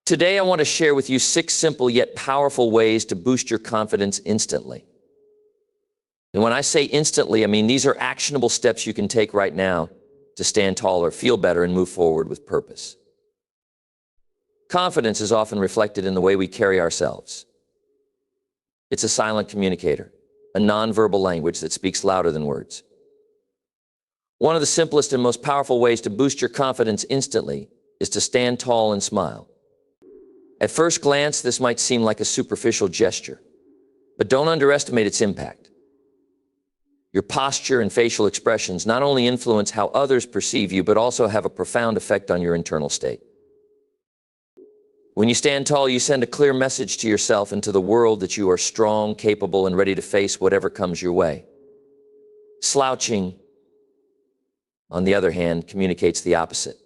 Today, I want to share with you 6 simple yet powerful ways to boost your confidence instantly. And when I say instantly, I mean these are actionable steps you can take right now to stand taller, feel better, and move forward with purpose. Confidence is often reflected in the way we carry ourselves. It's a silent communicator, a nonverbal language that speaks louder than words. One of the simplest and most powerful ways to boost your confidence instantly is to stand tall and smile. At first glance, this might seem like a superficial gesture, but don't underestimate its impact. Your posture and facial expressions not only influence how others perceive you, but also have a profound effect on your internal state. When you stand tall, you send a clear message to yourself and to the world that you are strong, capable, and ready to face whatever comes your way. Slouching, on the other hand, communicates the opposite.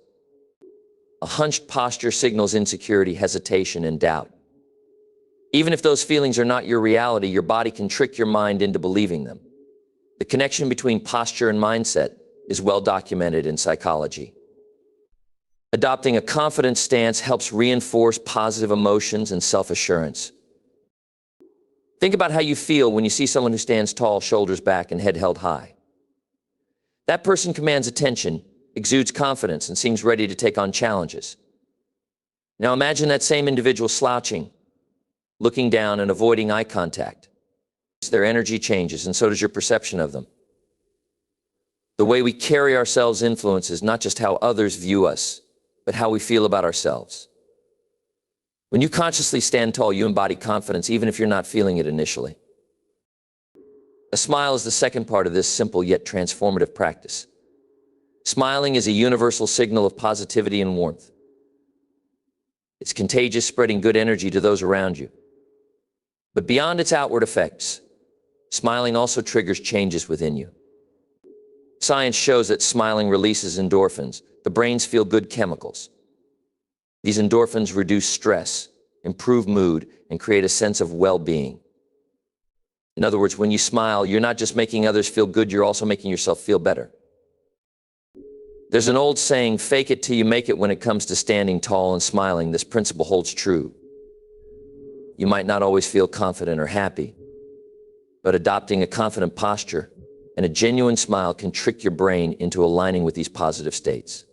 A hunched posture signals insecurity, hesitation, and doubt. Even if those feelings are not your reality, your body can trick your mind into believing them. The connection between posture and mindset is well documented in psychology. Adopting a confident stance helps reinforce positive emotions and self-assurance. Think about how you feel when you see someone who stands tall, shoulders back, and head held high. That person commands attention, exudes confidence, and seems ready to take on challenges. Now imagine that same individual slouching, looking down and avoiding eye contact. Their energy changes, and so does your perception of them. The way we carry ourselves influences not just how others view us, but how we feel about ourselves. When you consciously stand tall, you embody confidence, even if you're not feeling it initially. A smile is the second part of this simple yet transformative practice. Smiling is a universal signal of positivity and warmth. It's contagious, spreading good energy to those around you. But beyond its outward effects, smiling also triggers changes within you. Science shows that smiling releases endorphins, the brain's feel-good chemicals. These endorphins reduce stress, improve mood, and create a sense of well-being. In other words, when you smile, you're not just making others feel good, you're also making yourself feel better. There's an old saying, fake it till you make it, when it comes to standing tall and smiling. This principle holds true. You might not always feel confident or happy, but adopting a confident posture and a genuine smile can trick your brain into aligning with these positive states.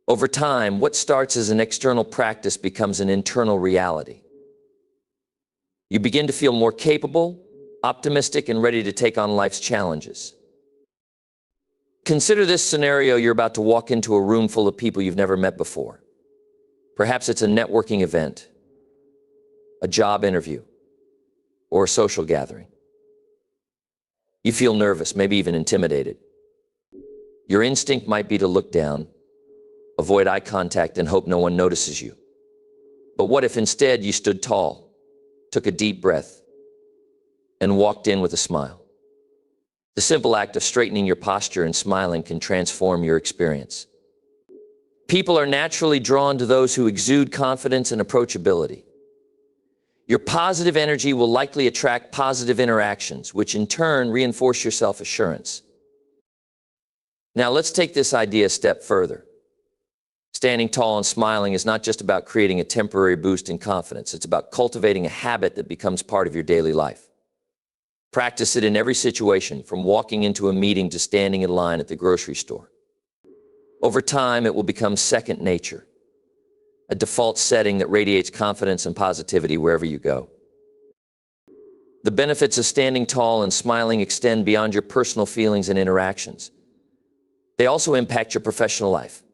Over time, what starts as an external practice becomes an internal reality. You begin to feel more capable, optimistic, and ready to take on life's challenges. Consider this scenario: you're about to walk into a room full of people you've never met before. Perhaps it's a networking event, a job interview, or a social gathering. You feel nervous, maybe even intimidated. Your instinct might be to look down, avoid eye contact, and hope no one notices you. But what if instead you stood tall, took a deep breath, and walked in with a smile? The simple act of straightening your posture and smiling can transform your experience. People are naturally drawn to those who exude confidence and approachability. Your positive energy will likely attract positive interactions, which in turn reinforce your self-assurance. Now let's take this idea a step further. Standing tall and smiling is not just about creating a temporary boost in confidence. It's about cultivating a habit that becomes part of your daily life. Practice it in every situation, from walking into a meeting to standing in line at the grocery store. Over time, it will become second nature, a default setting that radiates confidence and positivity wherever you go. The benefits of standing tall and smiling extend beyond your personal feelings and interactions. They also impact your professional life.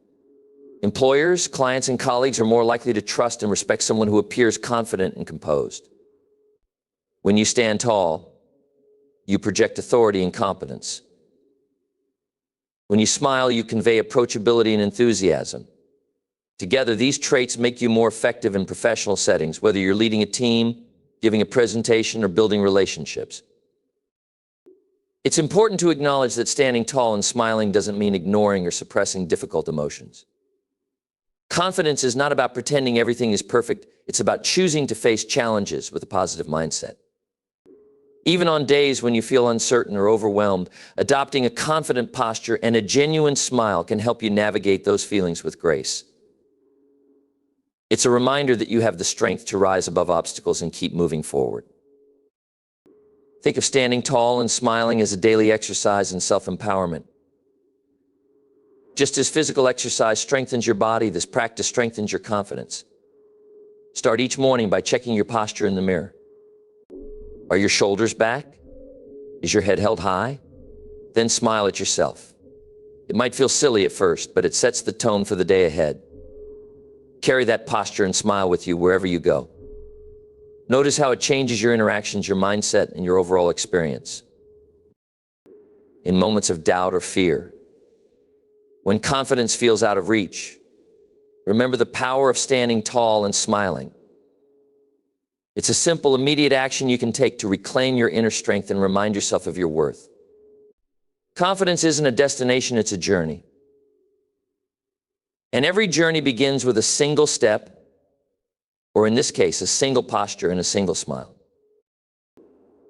Employers, clients, and colleagues are more likely to trust and respect someone who appears confident and composed. When you stand tall, you project authority and competence. When you smile, you convey approachability and enthusiasm. Together, these traits make you more effective in professional settings, whether you're leading a team, giving a presentation, or building relationships. It's important to acknowledge that standing tall and smiling doesn't mean ignoring or suppressing difficult emotions. Confidence is not about pretending everything is perfect. It's about choosing to face challenges with a positive mindset. Even on days when you feel uncertain or overwhelmed, adopting a confident posture and a genuine smile can help you navigate those feelings with grace. It's a reminder that you have the strength to rise above obstacles and keep moving forward. Think of standing tall and smiling as a daily exercise in self-empowerment. Just as physical exercise strengthens your body, this practice strengthens your confidence. Start each morning by checking your posture in the mirror. Are your shoulders back? Is your head held high? Then smile at yourself. It might feel silly at first, but it sets the tone for the day ahead. Carry that posture and smile with you wherever you go. Notice how it changes your interactions, your mindset, and your overall experience. In moments of doubt or fear, when confidence feels out of reach, remember the power of standing tall and smiling. It's a simple, immediate action you can take to reclaim your inner strength and remind yourself of your worth. Confidence isn't a destination, it's a journey. And every journey begins with a single step, or in this case, a single posture and a single smile.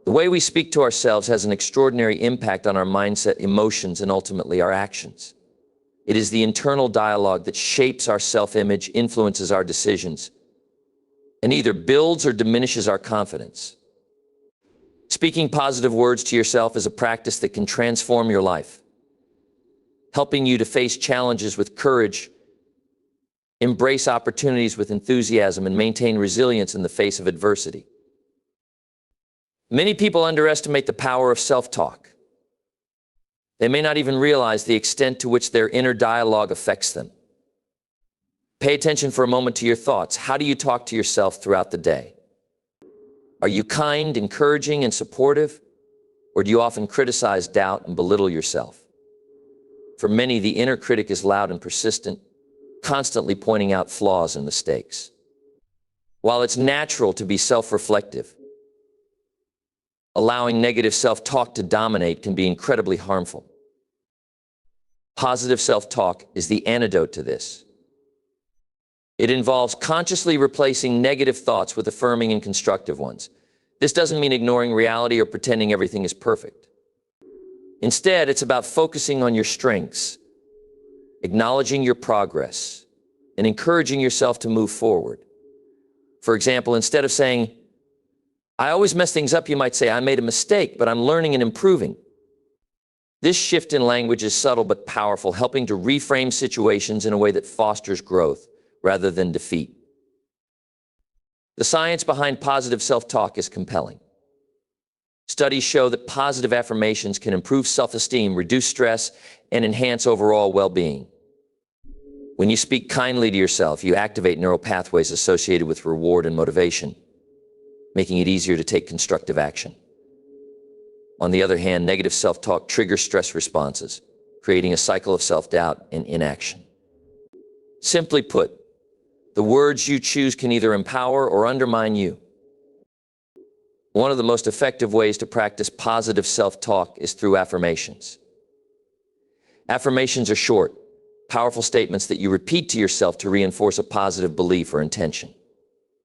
The way we speak to ourselves has an extraordinary impact on our mindset, emotions, and ultimately our actions. It is the internal dialogue that shapes our self-image, influences our decisions, and either builds or diminishes our confidence. Speaking positive words to yourself is a practice that can transform your life, helping you to face challenges with courage, embrace opportunities with enthusiasm, and maintain resilience in the face of adversity. Many people underestimate the power of self-talk. They may not even realize the extent to which their inner dialogue affects them. Pay attention for a moment to your thoughts. How do you talk to yourself throughout the day? Are you kind, encouraging, and supportive? Or do you often criticize, doubt, and belittle yourself? For many, the inner critic is loud and persistent, constantly pointing out flaws and mistakes. While it's natural to be self-reflective, allowing negative self-talk to dominate can be incredibly harmful. Positive self-talk is the antidote to this. It involves consciously replacing negative thoughts with affirming and constructive ones. This doesn't mean ignoring reality or pretending everything is perfect. Instead, it's about focusing on your strengths, acknowledging your progress, and encouraging yourself to move forward. For example, instead of saying, "I always mess things up," you might say, "I made a mistake, but I'm learning and improving." This shift in language is subtle but powerful, helping to reframe situations in a way that fosters growth rather than defeat. The science behind positive self-talk is compelling. Studies show that positive affirmations can improve self-esteem, reduce stress, and enhance overall well-being. When you speak kindly to yourself, you activate neural pathways associated with reward and motivation, making it easier to take constructive action. On the other hand, negative self-talk triggers stress responses, creating a cycle of self-doubt and inaction. Simply put, the words you choose can either empower or undermine you. One of the most effective ways to practice positive self-talk is through affirmations. Affirmations are short, powerful statements that you repeat to yourself to reinforce a positive belief or intention.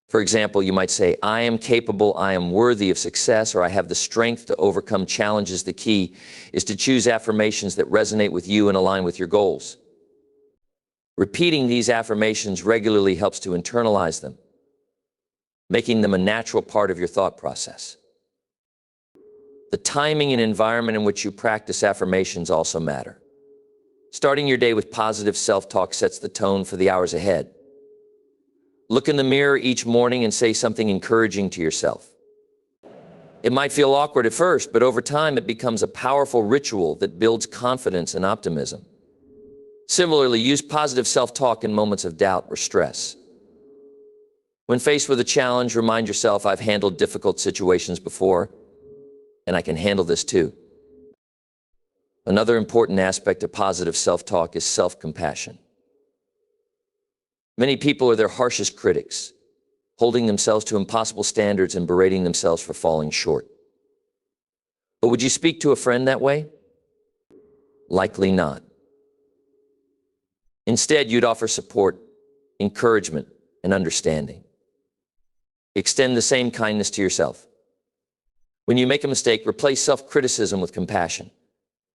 For example, you might say, "I am capable, I am worthy of success," or "I have the strength to overcome challenges." The key is to choose affirmations that resonate with you and align with your goals. Repeating these affirmations regularly helps to internalize them, making them a natural part of your thought process. The timing and environment in which you practice affirmations also matter. Starting your day with positive self-talk sets the tone for the hours ahead. Look in the mirror each morning and say something encouraging to yourself. It might feel awkward at first, but over time it becomes a powerful ritual that builds confidence and optimism. Similarly, use positive self-talk in moments of doubt or stress. When faced with a challenge, remind yourself, "I've handled difficult situations before, and I can handle this too." Another important aspect of positive self-talk is self-compassion. Many people are their harshest critics, holding themselves to impossible standards and berating themselves for falling short. But would you speak to a friend that way? Likely not. Instead, you'd offer support, encouragement, and understanding. Extend the same kindness to yourself. When you make a mistake, replace self-criticism with compassion.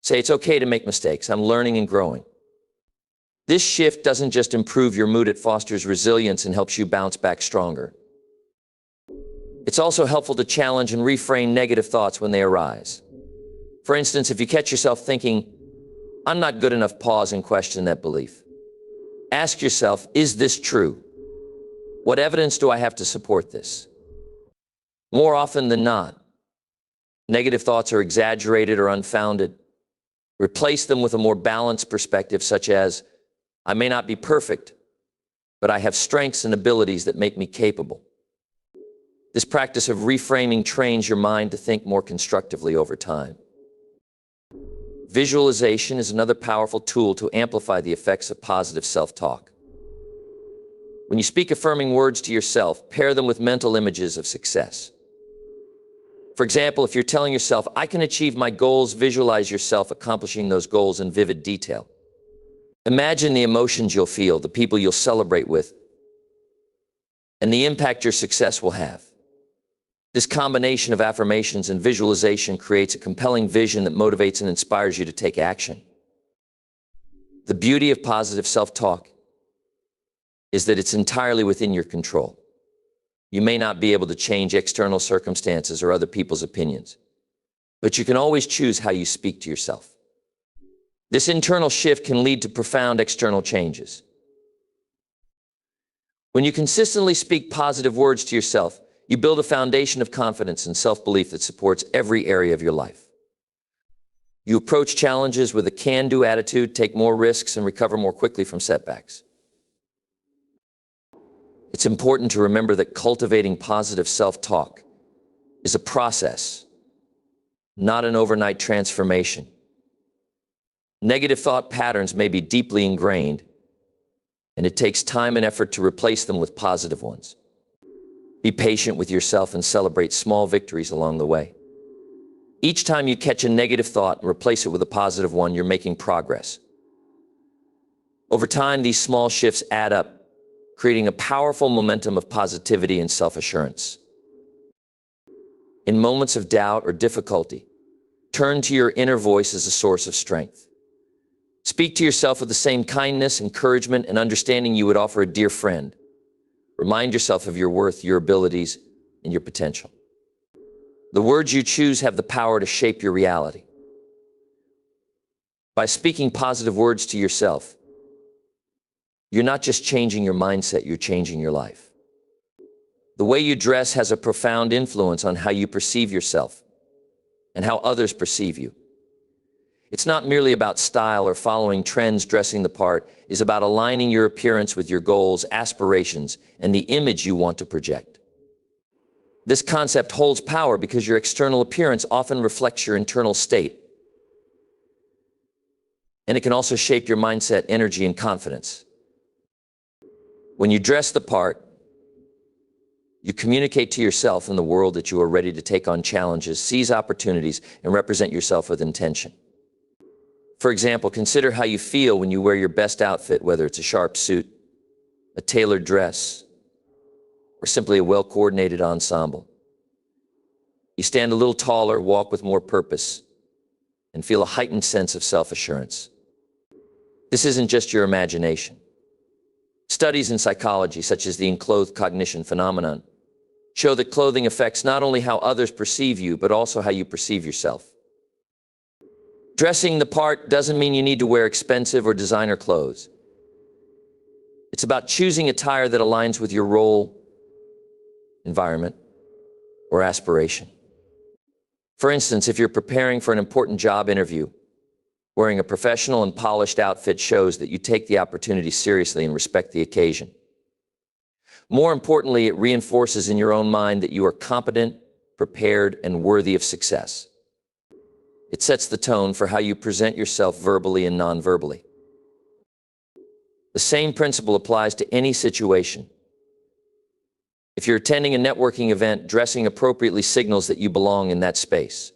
Say, "It's okay to make mistakes. I'm learning and growing." This shift doesn't just improve your mood, it fosters resilience and helps you bounce back stronger. It's also helpful to challenge and reframe negative thoughts when they arise. For instance, if you catch yourself thinking, "I'm not good enough," pause and question that belief. Ask yourself, is this true? What evidence do I have to support this? More often than not, negative thoughts are exaggerated or unfounded. Replace them with a more balanced perspective, such as, "I may not be perfect, but I have strengths and abilities that make me capable." This practice of reframing trains your mind to think more constructively over time. Visualization is another powerful tool to amplify the effects of positive self-talk. When you speak affirming words to yourself, pair them with mental images of success. For example, if you're telling yourself, "I can achieve my goals," visualize yourself accomplishing those goals in vivid detail. Imagine the emotions you'll feel, the people you'll celebrate with, and the impact your success will have. This combination of affirmations and visualization creates a compelling vision that motivates and inspires you to take action. The beauty of positive self-talk is that it's entirely within your control. You may not be able to change external circumstances or other people's opinions, but you can always choose how you speak to yourself. This internal shift can lead to profound external changes. When you consistently speak positive words to yourself, you build a foundation of confidence and self-belief that supports every area of your life. You approach challenges with a can-do attitude, take more risks, and recover more quickly from setbacks. It's important to remember that cultivating positive self-talk is a process, not an overnight transformation. Negative thought patterns may be deeply ingrained, and it takes time and effort to replace them with positive ones. Be patient with yourself and celebrate small victories along the way. Each time you catch a negative thought and replace it with a positive one, you're making progress. Over time, these small shifts add up, creating a powerful momentum of positivity and self-assurance. In moments of doubt or difficulty, turn to your inner voice as a source of strength. Speak to yourself with the same kindness, encouragement, and understanding you would offer a dear friend. Remind yourself of your worth, your abilities, and your potential. The words you choose have the power to shape your reality. By speaking positive words to yourself, you're not just changing your mindset, you're changing your life. The way you dress has a profound influence on how you perceive yourself and how others perceive you. It's not merely about style or following trends. Dressing the part is about aligning your appearance with your goals, aspirations, and the image you want to project. This concept holds power because your external appearance often reflects your internal state. And it can also shape your mindset, energy, and confidence. When you dress the part, you communicate to yourself and the world that you are ready to take on challenges, seize opportunities, and represent yourself with intention. For example, consider how you feel when you wear your best outfit, whether it's a sharp suit, a tailored dress, or simply a well-coordinated ensemble. You stand a little taller, walk with more purpose, and feel a heightened sense of self-assurance. This isn't just your imagination. Studies in psychology, such as the enclothed cognition phenomenon, show that clothing affects not only how others perceive you, but also how you perceive yourself. Dressing the part doesn't mean you need to wear expensive or designer clothes. It's about choosing attire that aligns with your role, environment, or aspiration. For instance, if you're preparing for an important job interview, wearing a professional and polished outfit shows that you take the opportunity seriously and respect the occasion. More importantly, it reinforces in your own mind that you are competent, prepared, and worthy of success. It sets the tone for how you present yourself verbally and non-verbally. The same principle applies to any situation. If you're attending a networking event, dressing appropriately signals that you belong in that space.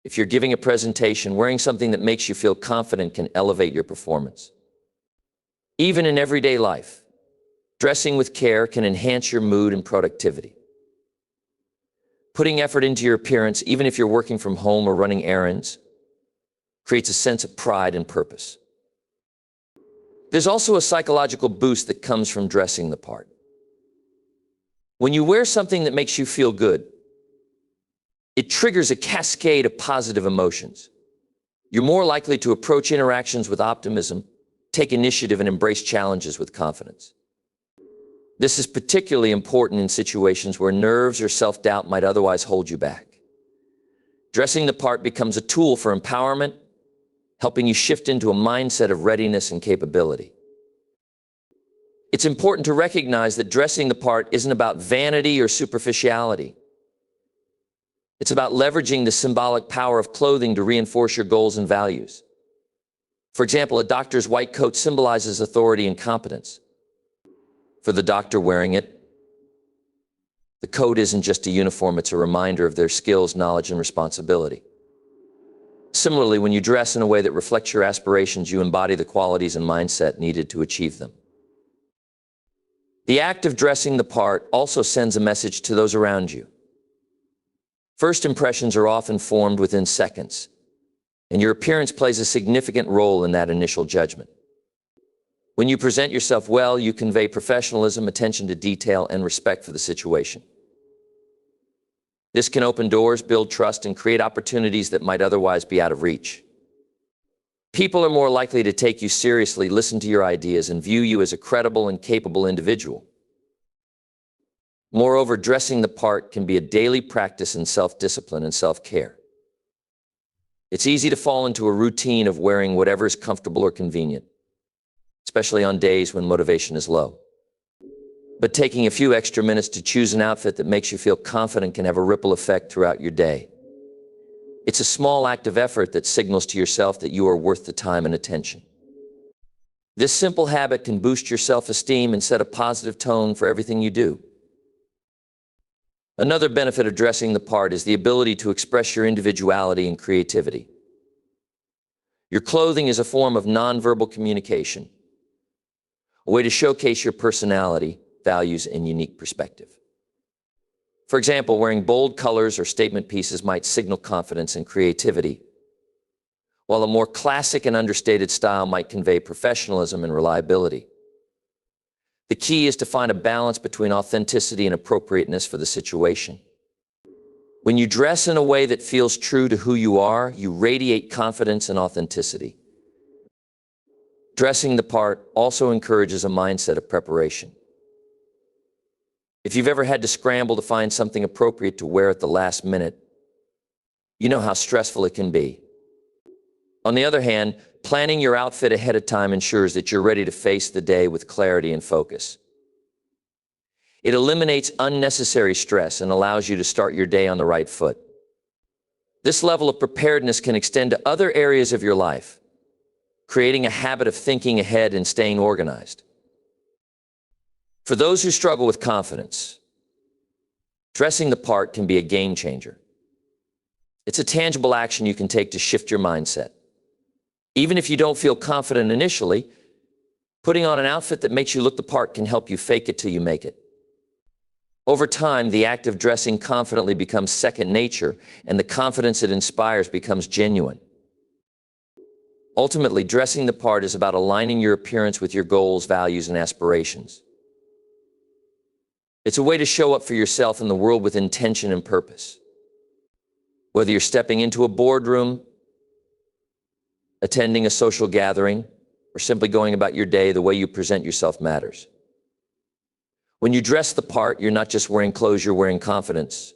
If you're giving a presentation, wearing something that makes you feel confident can elevate your performance. Even in everyday life, dressing with care can enhance your mood and productivity. Putting effort into your appearance, even if you're working from home or running errands, creates a sense of pride and purpose. There's also a psychological boost that comes from dressing the part. When you wear something that makes you feel good, it triggers a cascade of positive emotions. You're more likely to approach interactions with optimism, take initiative, and embrace challenges with confidence. This is particularly important in situations where nerves or self-doubt might otherwise hold you back. Dressing the part becomes a tool for empowerment, helping you shift into a mindset of readiness and capability. It's important to recognize that dressing the part isn't about vanity or superficiality. It's about leveraging the symbolic power of clothing to reinforce your goals and values. For example, a doctor's white coat symbolizes authority and competence. For the doctor wearing it, the coat isn't just a uniform, it's a reminder of their skills, knowledge, and responsibility. Similarly, when you dress in a way that reflects your aspirations, you embody the qualities and mindset needed to achieve them. The act of dressing the part also sends a message to those around you. First impressions are often formed within seconds, and your appearance plays a significant role in that initial judgment. When you present yourself well, you convey professionalism, attention to detail, and respect for the situation. This can open doors, build trust, and create opportunities that might otherwise be out of reach. People are more likely to take you seriously, listen to your ideas, and view you as a credible and capable individual. Moreover, dressing the part can be a daily practice in self-discipline and self-care. It's easy to fall into a routine of wearing whatever is comfortable or convenient, especially on days when motivation is low. But taking a few extra minutes to choose an outfit that makes you feel confident can have a ripple effect throughout your day. It's a small act of effort that signals to yourself that you are worth the time and attention. This simple habit can boost your self-esteem and set a positive tone for everything you do. Another benefit of dressing the part is the ability to express your individuality and creativity. Your clothing is a form of nonverbal communication, a way to showcase your personality, values, and unique perspective. For example, wearing bold colors or statement pieces might signal confidence and creativity, while a more classic and understated style might convey professionalism and reliability. The key is to find a balance between authenticity and appropriateness for the situation. When you dress in a way that feels true to who you are, you radiate confidence and authenticity. Dressing the part also encourages a mindset of preparation. If you've ever had to scramble to find something appropriate to wear at the last minute, you know how stressful it can be. On the other hand, planning your outfit ahead of time ensures that you're ready to face the day with clarity and focus. It eliminates unnecessary stress and allows you to start your day on the right foot. This level of preparedness can extend to other areas of your life, creating a habit of thinking ahead and staying organized. For those who struggle with confidence, dressing the part can be a game changer. It's a tangible action you can take to shift your mindset. Even if you don't feel confident initially, putting on an outfit that makes you look the part can help you fake it till you make it. Over time, the act of dressing confidently becomes second nature, and the confidence it inspires becomes genuine. Ultimately, dressing the part is about aligning your appearance with your goals, values, and aspirations. It's a way to show up for yourself in the world with intention and purpose. Whether you're stepping into a boardroom, attending a social gathering, or simply going about your day, the way you present yourself matters. When you dress the part, you're not just wearing clothes, you're wearing confidence,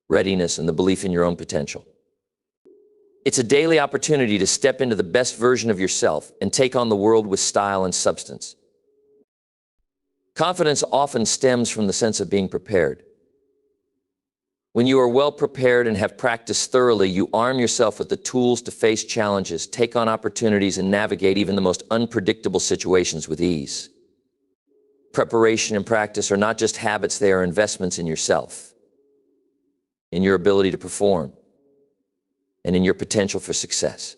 readiness, and the belief in your own potential. It's a daily opportunity to step into the best version of yourself and take on the world with style and substance. Confidence often stems from the sense of being prepared. When you are well prepared and have practiced thoroughly, you arm yourself with the tools to face challenges, take on opportunities, and navigate even the most unpredictable situations with ease. Preparation and practice are not just habits, they are investments in yourself, in your ability to perform, and in your potential for success.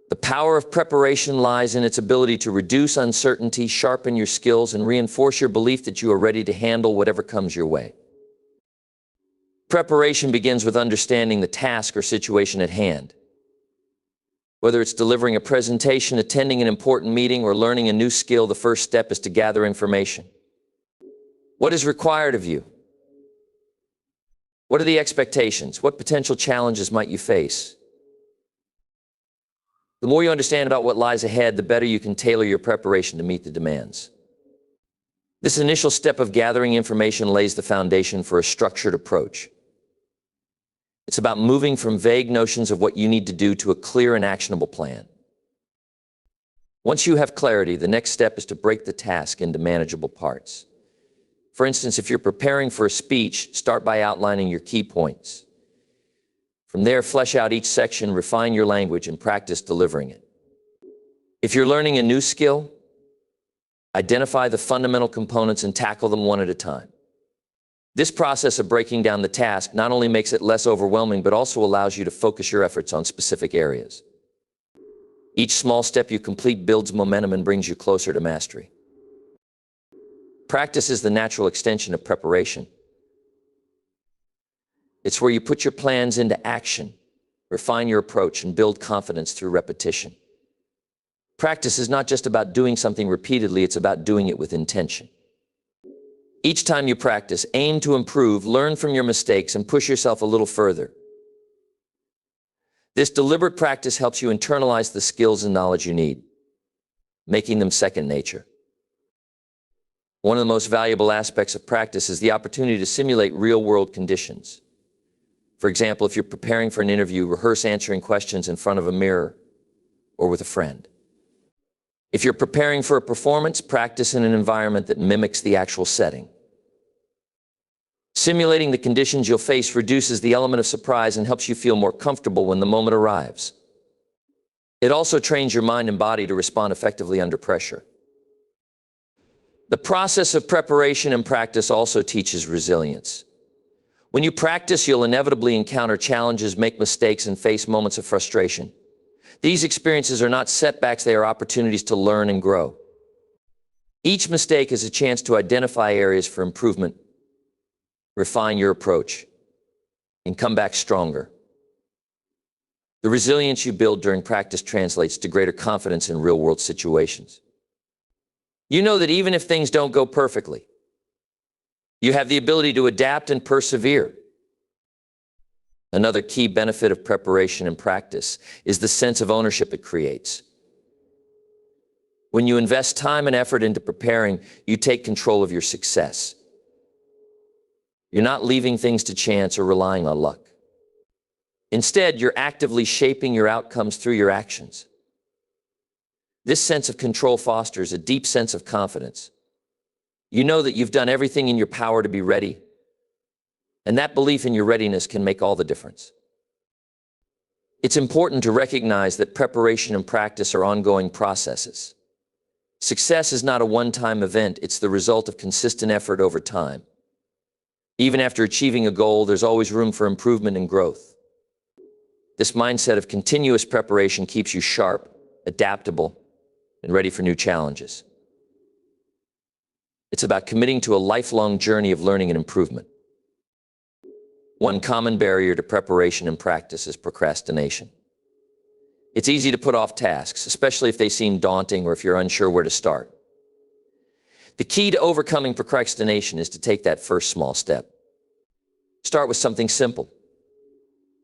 The power of preparation lies in its ability to reduce uncertainty, sharpen your skills, and reinforce your belief that you are ready to handle whatever comes your way. Preparation begins with understanding the task or situation at hand. Whether it's delivering a presentation, attending an important meeting, or learning a new skill, the first step is to gather information. What is required of you? What are the expectations? What potential challenges might you face? The more you understand about what lies ahead, the better you can tailor your preparation to meet the demands. This initial step of gathering information lays the foundation for a structured approach. It's about moving from vague notions of what you need to do to a clear and actionable plan. Once you have clarity, the next step is to break the task into manageable parts. For instance, if you're preparing for a speech, start by outlining your key points. From there, flesh out each section, refine your language, and practice delivering it. If you're learning a new skill, identify the fundamental components and tackle them one at a time. This process of breaking down the task not only makes it less overwhelming, but also allows you to focus your efforts on specific areas. Each small step you complete builds momentum and brings you closer to mastery. Practice is the natural extension of preparation. It's where you put your plans into action, refine your approach, and build confidence through repetition. Practice is not just about doing something repeatedly, it's about doing it with intention. Each time you practice, aim to improve, learn from your mistakes, and push yourself a little further. This deliberate practice helps you internalize the skills and knowledge you need, making them second nature. One of the most valuable aspects of practice is the opportunity to simulate real-world conditions. For example, if you're preparing for an interview, rehearse answering questions in front of a mirror or with a friend. If you're preparing for a performance, practice in an environment that mimics the actual setting. Simulating the conditions you'll face reduces the element of surprise and helps you feel more comfortable when the moment arrives. It also trains your mind and body to respond effectively under pressure. The process of preparation and practice also teaches resilience. When you practice, you'll inevitably encounter challenges, make mistakes, and face moments of frustration. These experiences are not setbacks, they are opportunities to learn and grow. Each mistake is a chance to identify areas for improvement, refine your approach, and come back stronger. The resilience you build during practice translates to greater confidence in real-world situations. You know that even if things don't go perfectly, you have the ability to adapt and persevere. Another key benefit of preparation and practice is the sense of ownership it creates. When you invest time and effort into preparing, you take control of your success. You're not leaving things to chance or relying on luck. Instead, you're actively shaping your outcomes through your actions. This sense of control fosters a deep sense of confidence. You know that you've done everything in your power to be ready, and that belief in your readiness can make all the difference. It's important to recognize that preparation and practice are ongoing processes. Success is not a one-time event, it's the result of consistent effort over time. Even after achieving a goal, there's always room for improvement and growth. This mindset of continuous preparation keeps you sharp, adaptable, and ready for new challenges. It's about committing to a lifelong journey of learning and improvement. One common barrier to preparation and practice is procrastination. It's easy to put off tasks, especially if they seem daunting or if you're unsure where to start. The key to overcoming procrastination is to take that first small step. Start with something simple,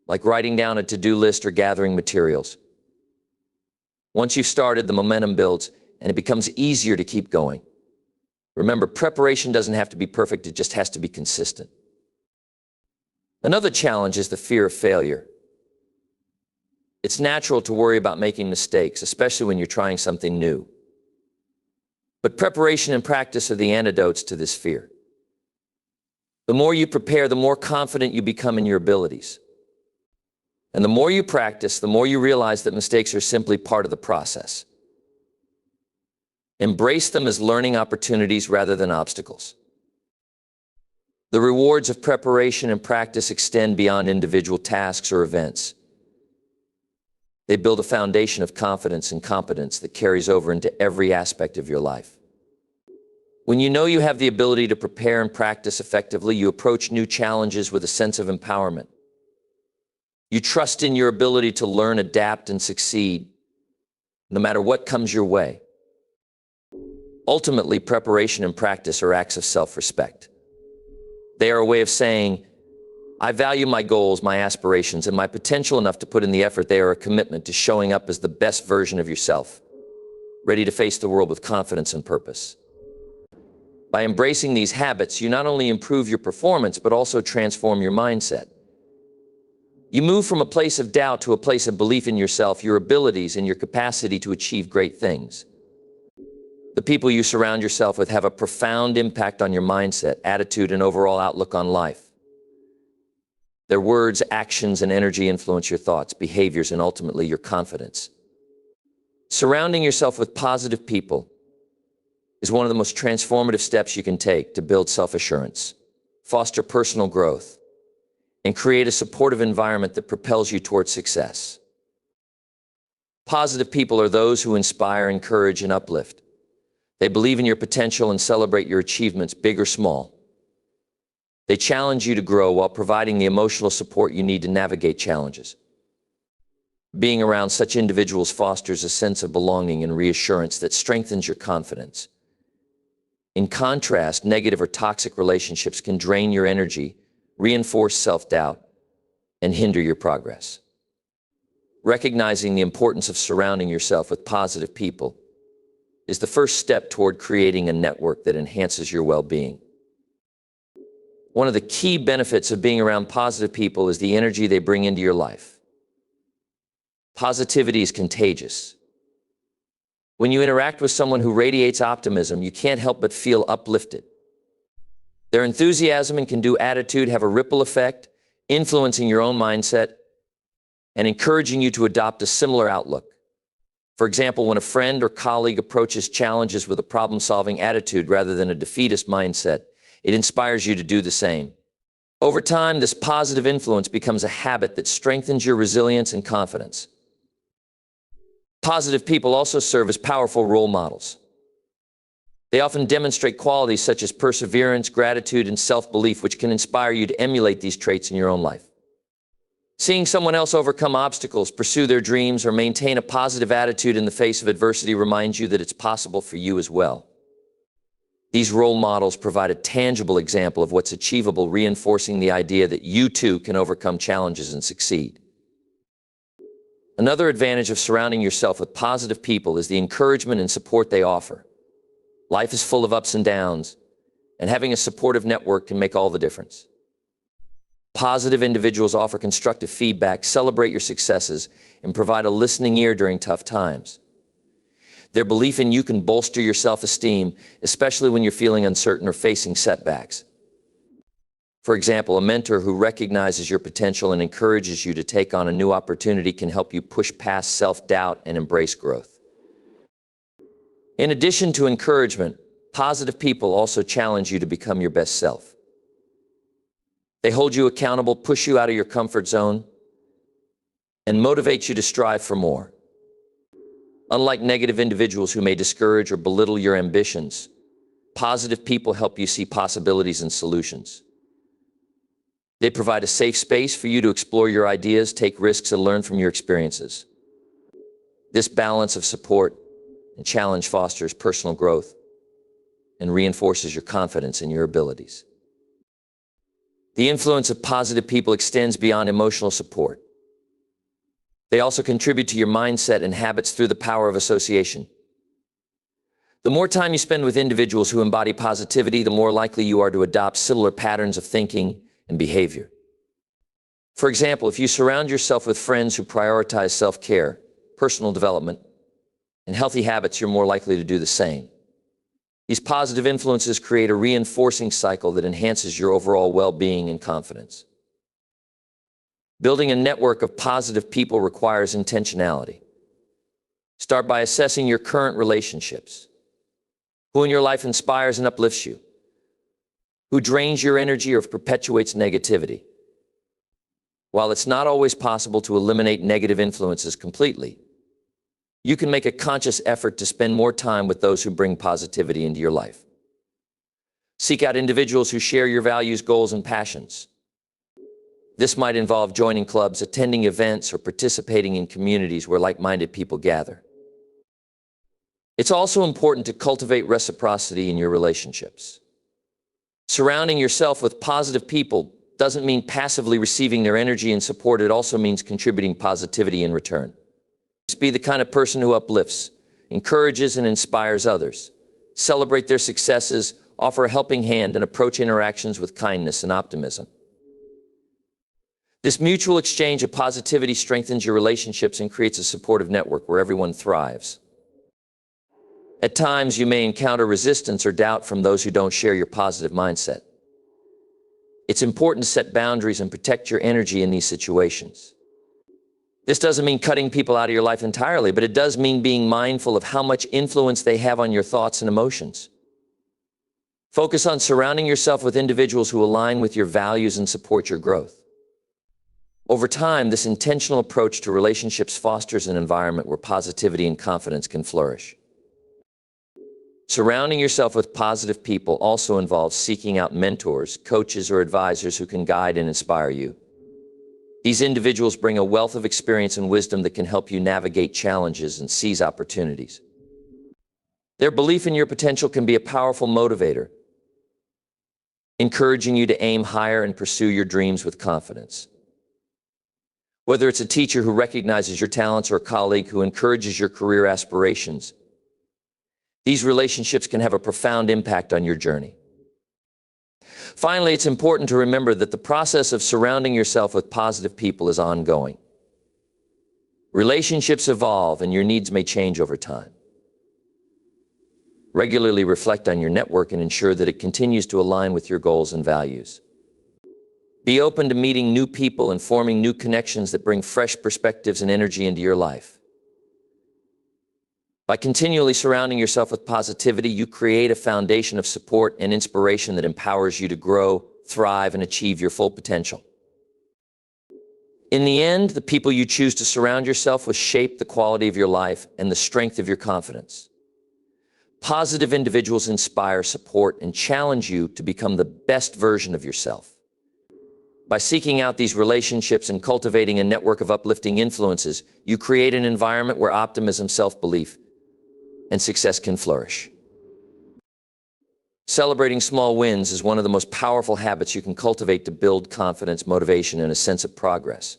like writing down a to-do list or gathering materials. Once you've started, the momentum builds and it becomes easier to keep going. Remember, preparation doesn't have to be perfect, it just has to be consistent. Another challenge is the fear of failure. It's natural to worry about making mistakes, especially when you're trying something new. But preparation and practice are the antidotes to this fear. The more you prepare, the more confident you become in your abilities. And the more you practice, the more you realize that mistakes are simply part of the process. Embrace them as learning opportunities rather than obstacles. The rewards of preparation and practice extend beyond individual tasks or events. They build a foundation of confidence and competence that carries over into every aspect of your life. When you know you have the ability to prepare and practice effectively, you approach new challenges with a sense of empowerment. You trust in your ability to learn, adapt, and succeed, no matter what comes your way. Ultimately, preparation and practice are acts of self-respect. They are a way of saying, I value my goals, my aspirations, and my potential enough to put in the effort. They are a commitment to showing up as the best version of yourself, ready to face the world with confidence and purpose. By embracing these habits, you not only improve your performance, but also transform your mindset. You move from a place of doubt to a place of belief in yourself, your abilities, and your capacity to achieve great things. The people you surround yourself with have a profound impact on your mindset, attitude, and overall outlook on life. Their words, actions, and energy influence your thoughts, behaviors, and ultimately your confidence. Surrounding yourself with positive people is one of the most transformative steps you can take to build self-assurance, foster personal growth, and create a supportive environment that propels you towards success. Positive people are those who inspire, encourage, and uplift. They believe in your potential and celebrate your achievements, big or small. They challenge you to grow while providing the emotional support you need to navigate challenges. Being around such individuals fosters a sense of belonging and reassurance that strengthens your confidence. In contrast, negative or toxic relationships can drain your energy, reinforce self-doubt, and hinder your progress. Recognizing the importance of surrounding yourself with positive people is the first step toward creating a network that enhances your well-being. One of the key benefits of being around positive people is the energy they bring into your life. Positivity is contagious. When you interact with someone who radiates optimism, you can't help but feel uplifted. Their enthusiasm and can-do attitude have a ripple effect, influencing your own mindset and encouraging you to adopt a similar outlook. For example, when a friend or colleague approaches challenges with a problem-solving attitude rather than a defeatist mindset, it inspires you to do the same. Over time, this positive influence becomes a habit that strengthens your resilience and confidence. Positive people also serve as powerful role models. They often demonstrate qualities such as perseverance, gratitude, and self-belief, which can inspire you to emulate these traits in your own life. Seeing someone else overcome obstacles, pursue their dreams, or maintain a positive attitude in the face of adversity reminds you that it's possible for you as well. These role models provide a tangible example of what's achievable, reinforcing the idea that you too can overcome challenges and succeed. Another advantage of surrounding yourself with positive people is the encouragement and support they offer. Life is full of ups and downs, and having a supportive network can make all the difference. Positive individuals offer constructive feedback, celebrate your successes, and provide a listening ear during tough times. Their belief in you can bolster your self-esteem, especially when you're feeling uncertain or facing setbacks. For example, a mentor who recognizes your potential and encourages you to take on a new opportunity can help you push past self-doubt and embrace growth. In addition to encouragement, positive people also challenge you to become your best self. They hold you accountable, push you out of your comfort zone, and motivate you to strive for more. Unlike negative individuals who may discourage or belittle your ambitions, positive people help you see possibilities and solutions. They provide a safe space for you to explore your ideas, take risks, and learn from your experiences. This balance of support and challenge fosters personal growth and reinforces your confidence in your abilities. The influence of positive people extends beyond emotional support. They also contribute to your mindset and habits through the power of association. The more time you spend with individuals who embody positivity, the more likely you are to adopt similar patterns of thinking and behavior. For example, if you surround yourself with friends who prioritize self-care, personal development, and healthy habits, you're more likely to do the same. These positive influences create a reinforcing cycle that enhances your overall well-being and confidence. Building a network of positive people requires intentionality. Start by assessing your current relationships. Who in your life inspires and uplifts you? Who drains your energy or perpetuates negativity? While it's not always possible to eliminate negative influences completely, you can make a conscious effort to spend more time with those who bring positivity into your life. Seek out individuals who share your values, goals, and passions. This might involve joining clubs, attending events, or participating in communities where like-minded people gather. It's also important to cultivate reciprocity in your relationships. Surrounding yourself with positive people doesn't mean passively receiving their energy and support. It also means contributing positivity in return. Be the kind of person who uplifts, encourages, and inspires others. Celebrate their successes, offer a helping hand, and approach interactions with kindness and optimism. This mutual exchange of positivity strengthens your relationships and creates a supportive network where everyone thrives. At times, you may encounter resistance or doubt from those who don't share your positive mindset. It's important to set boundaries and protect your energy in these situations. This doesn't mean cutting people out of your life entirely, but it does mean being mindful of how much influence they have on your thoughts and emotions. Focus on surrounding yourself with individuals who align with your values and support your growth. Over time, this intentional approach to relationships fosters an environment where positivity and confidence can flourish. Surrounding yourself with positive people also involves seeking out mentors, coaches, or advisors who can guide and inspire you. These individuals bring a wealth of experience and wisdom that can help you navigate challenges and seize opportunities. Their belief in your potential can be a powerful motivator, encouraging you to aim higher and pursue your dreams with confidence. Whether it's a teacher who recognizes your talents or a colleague who encourages your career aspirations, these relationships can have a profound impact on your journey. Finally, it's important to remember that the process of surrounding yourself with positive people is ongoing. Relationships evolve and your needs may change over time. Regularly reflect on your network and ensure that it continues to align with your goals and values. Be open to meeting new people and forming new connections that bring fresh perspectives and energy into your life. By continually surrounding yourself with positivity, you create a foundation of support and inspiration that empowers you to grow, thrive, and achieve your full potential. In the end, the people you choose to surround yourself with shape the quality of your life and the strength of your confidence. Positive individuals inspire, support, and challenge you to become the best version of yourself. By seeking out these relationships and cultivating a network of uplifting influences, you create an environment where optimism, self-belief, and success can flourish. Celebrating small wins is one of the most powerful habits you can cultivate to build confidence, motivation, and a sense of progress.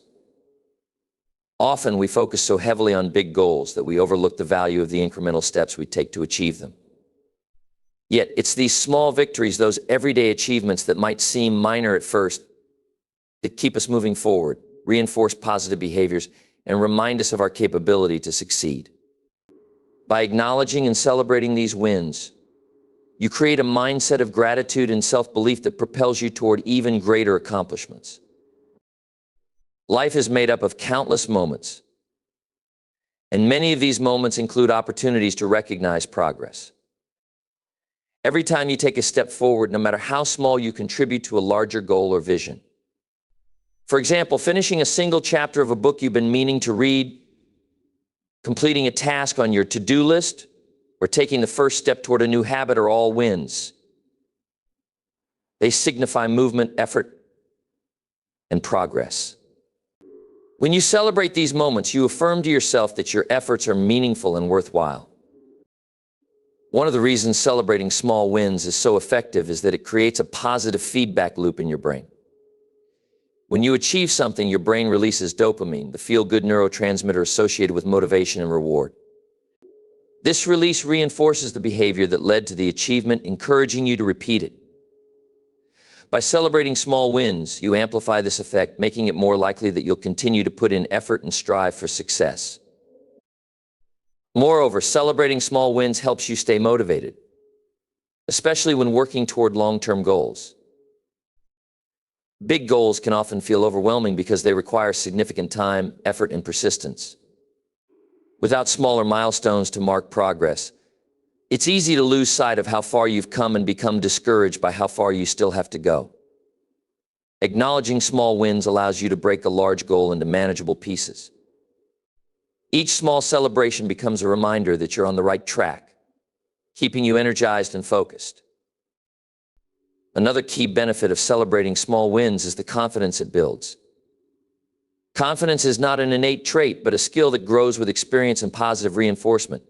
Often we focus so heavily on big goals that we overlook the value of the incremental steps we take to achieve them. Yet it's these small victories, those everyday achievements that might seem minor at first, that keep us moving forward, reinforce positive behaviors, and remind us of our capability to succeed. By acknowledging and celebrating these wins, you create a mindset of gratitude and self-belief that propels you toward even greater accomplishments. Life is made up of countless moments, and many of these moments include opportunities to recognize progress. Every time you take a step forward, no matter how small, you contribute to a larger goal or vision. For example, finishing a single chapter of a book you've been meaning to read, completing a task on your to-do list, or taking the first step toward a new habit are all wins. They signify movement, effort, and progress. When you celebrate these moments, you affirm to yourself that your efforts are meaningful and worthwhile. One of the reasons celebrating small wins is so effective is that it creates a positive feedback loop in your brain. When you achieve something, your brain releases dopamine, the feel-good neurotransmitter associated with motivation and reward. This release reinforces the behavior that led to the achievement, encouraging you to repeat it. By celebrating small wins, you amplify this effect, making it more likely that you'll continue to put in effort and strive for success. Moreover, celebrating small wins helps you stay motivated, especially when working toward long-term goals. Big goals can often feel overwhelming because they require significant time, effort, and persistence. Without smaller milestones to mark progress, it's easy to lose sight of how far you've come and become discouraged by how far you still have to go. Acknowledging small wins allows you to break a large goal into manageable pieces. Each small celebration becomes a reminder that you're on the right track, keeping you energized and focused. Another key benefit of celebrating small wins is the confidence it builds. Confidence is not an innate trait, but a skill that grows with experience and positive reinforcement.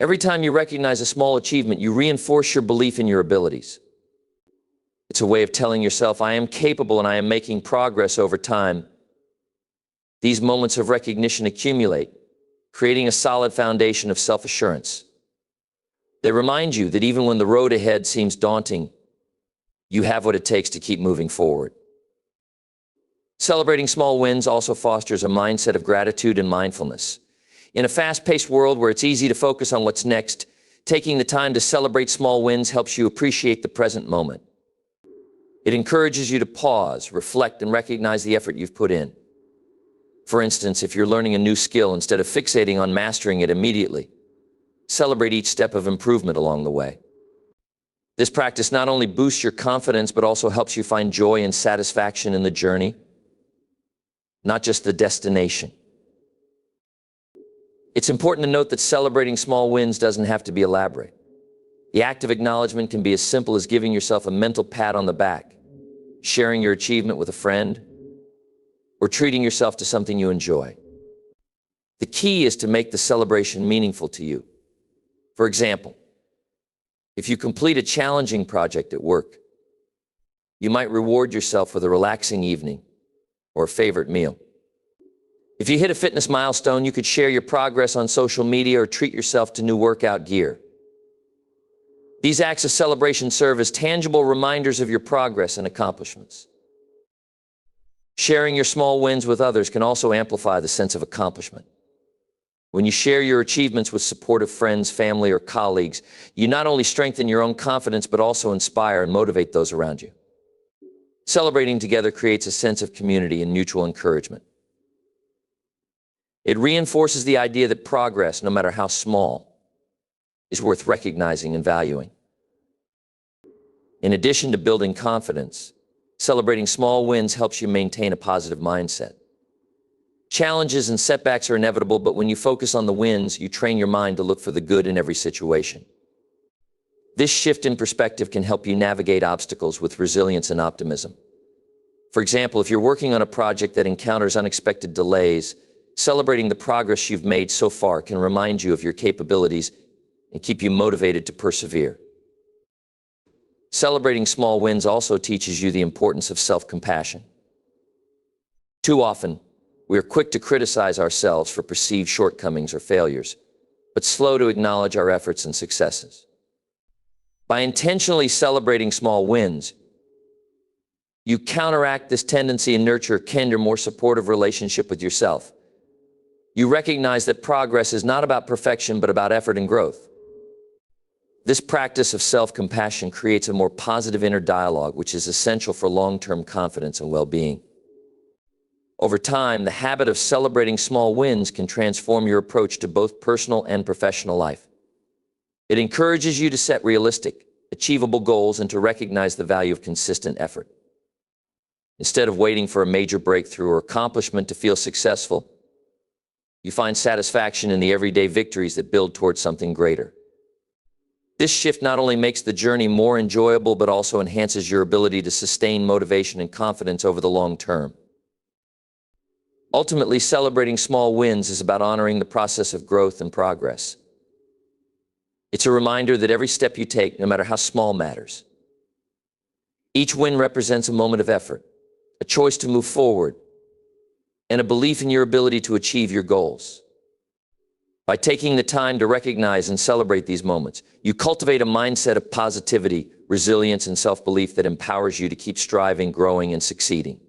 Every time you recognize a small achievement, you reinforce your belief in your abilities. It's a way of telling yourself, I am capable and I am making progress over time. These moments of recognition accumulate, creating a solid foundation of self-assurance. They remind you that even when the road ahead seems daunting, you have what it takes to keep moving forward. Celebrating small wins also fosters a mindset of gratitude and mindfulness. In a fast-paced world where it's easy to focus on what's next, taking the time to celebrate small wins helps you appreciate the present moment. It encourages you to pause, reflect, and recognize the effort you've put in. For instance, if you're learning a new skill, instead of fixating on mastering it immediately, celebrate each step of improvement along the way. This practice not only boosts your confidence, but also helps you find joy and satisfaction in the journey, not just the destination. It's important to note that celebrating small wins doesn't have to be elaborate. The act of acknowledgement can be as simple as giving yourself a mental pat on the back, sharing your achievement with a friend, or treating yourself to something you enjoy. The key is to make the celebration meaningful to you. For example, if you complete a challenging project at work, you might reward yourself with a relaxing evening or a favorite meal. If you hit a fitness milestone, you could share your progress on social media or treat yourself to new workout gear. These acts of celebration serve as tangible reminders of your progress and accomplishments. Sharing your small wins with others can also amplify the sense of accomplishment. When you share your achievements with supportive friends, family, or colleagues, you not only strengthen your own confidence, but also inspire and motivate those around you. Celebrating together creates a sense of community and mutual encouragement. It reinforces the idea that progress, no matter how small, is worth recognizing and valuing. In addition to building confidence, celebrating small wins helps you maintain a positive mindset. Challenges and setbacks are inevitable, but when you focus on the wins, you train your mind to look for the good in every situation. This shift in perspective can help you navigate obstacles with resilience and optimism. For example, if you're working on a project that encounters unexpected delays, celebrating the progress you've made so far can remind you of your capabilities and keep you motivated to persevere. Celebrating small wins also teaches you the importance of self-compassion. Too often, we are quick to criticize ourselves for perceived shortcomings or failures, but slow to acknowledge our efforts and successes. By intentionally celebrating small wins, you counteract this tendency and nurture a kinder, more supportive relationship with yourself. You recognize that progress is not about perfection, but about effort and growth. This practice of self-compassion creates a more positive inner dialogue, which is essential for long-term confidence and well-being. Over time, the habit of celebrating small wins can transform your approach to both personal and professional life. It encourages you to set realistic, achievable goals and to recognize the value of consistent effort. Instead of waiting for a major breakthrough or accomplishment to feel successful, you find satisfaction in the everyday victories that build towards something greater. This shift not only makes the journey more enjoyable, but also enhances your ability to sustain motivation and confidence over the long term. Ultimately, celebrating small wins is about honoring the process of growth and progress. It's a reminder that every step you take, no matter how small, matters. Each win represents a moment of effort, a choice to move forward, and a belief in your ability to achieve your goals. By taking the time to recognize and celebrate these moments, you cultivate a mindset of positivity, resilience, and self-belief that empowers you to keep striving, growing, and succeeding.